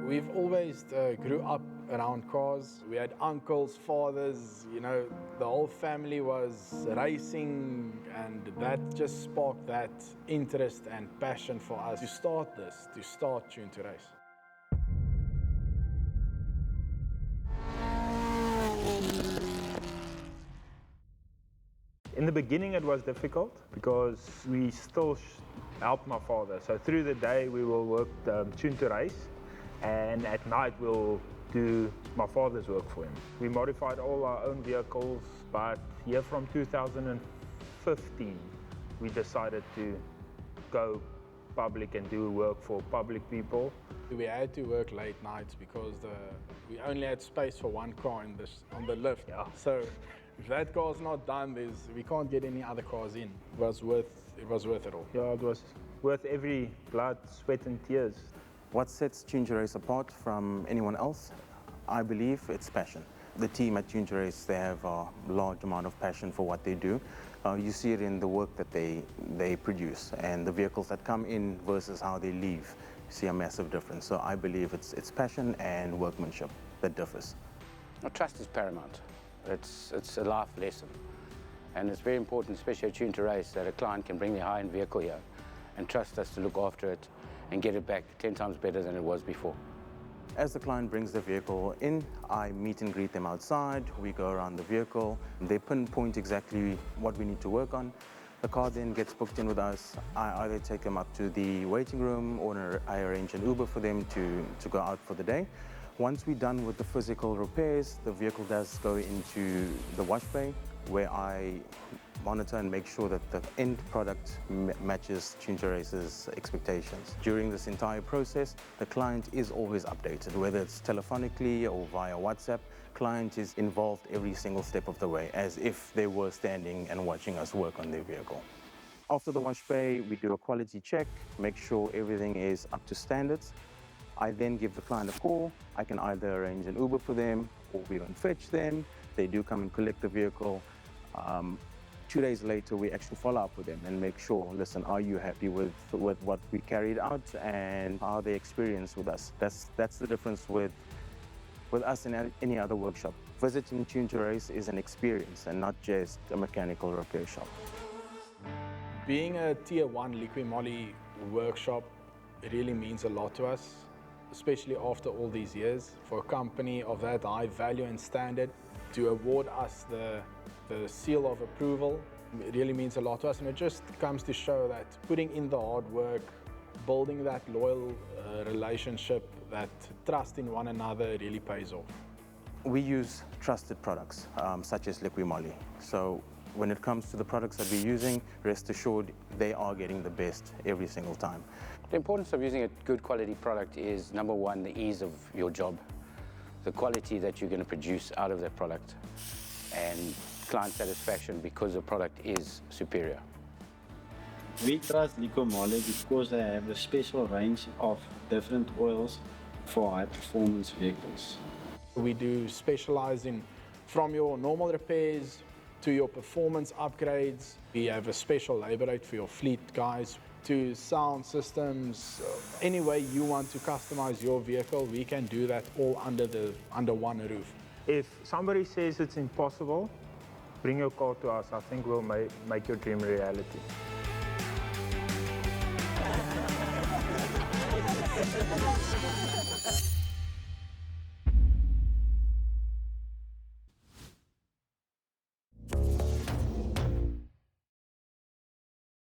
We've always grew up around cars. We had uncles, fathers, you know, the whole family was racing, and that just sparked that interest and passion for us to start Tune to Race. In the beginning it was difficult because we still helped my father. So through the day we will work Tune to Race, and at night we'll do my father's work for him. We modified all our own vehicles, but here from 2015 we decided to go public and do work for public people. We had to work late nights because we only had space for one car on the lift. Yeah. So if that car's not done, we can't get any other cars in. It was worth it all. Yeah, it was worth every blood, sweat and tears. What sets Tune to Race apart from anyone else? I believe it's passion. The team at Tune to Race, they have a large amount of passion for what they do. You see it in the work that they produce and the vehicles that come in versus how they leave. You see a massive difference. So I believe it's passion and workmanship that differs. Trust is paramount. It's a life lesson. And it's very important, especially at Tune to Race, that a client can bring their high-end vehicle here and trust us to look after it and get it back 10 times better than it was before. As the client brings the vehicle in, I meet and greet them outside. We go around the vehicle. They pinpoint exactly what we need to work on. The car then gets booked in with us. I either take them up to the waiting room or I arrange an Uber for them to go out for the day. Once we're done with the physical repairs, the vehicle does go into the wash bay where I monitor and make sure that the end product matches Tune to Race's expectations. During this entire process, the client is always updated, whether it's telephonically or via WhatsApp. Client is involved every single step of the way, as if they were standing and watching us work on their vehicle. After the wash bay, we do a quality check, make sure everything is up to standards. I then give the client a call. I can either arrange an Uber for them or we can fetch them. They do come and collect the vehicle. 2 days later, we actually follow up with them and make sure, listen, are you happy with what we carried out and how they experience with us? That's the difference with us and any other workshop. Visiting Tune to Race is an experience and not just a mechanical repair shop. Being a Tier 1 LIQUI MOLY workshop, it really means a lot to us, especially after all these years. For a company of that high value and standard to award us the seal of approval, it really means a lot to us, and it just comes to show that putting in the hard work, building that loyal relationship, that trust in one another really pays off. We use trusted products such as LIQUI MOLY. So when it comes to the products that we're using, rest assured they are getting the best every single time. The importance of using a good quality product is, number one, the ease of your job, the quality that you're going to produce out of that product, and client satisfaction because the product is superior. We trust LIQUI MOLY because they have a special range of different oils for high performance vehicles. We do specialize in from your normal repairs to your performance upgrades. We have a special labor rate for your fleet guys, to sound systems. Any way you want to customize your vehicle, we can do that all under one roof. If somebody says it's impossible, bring your car to us. I think we'll make your dream reality.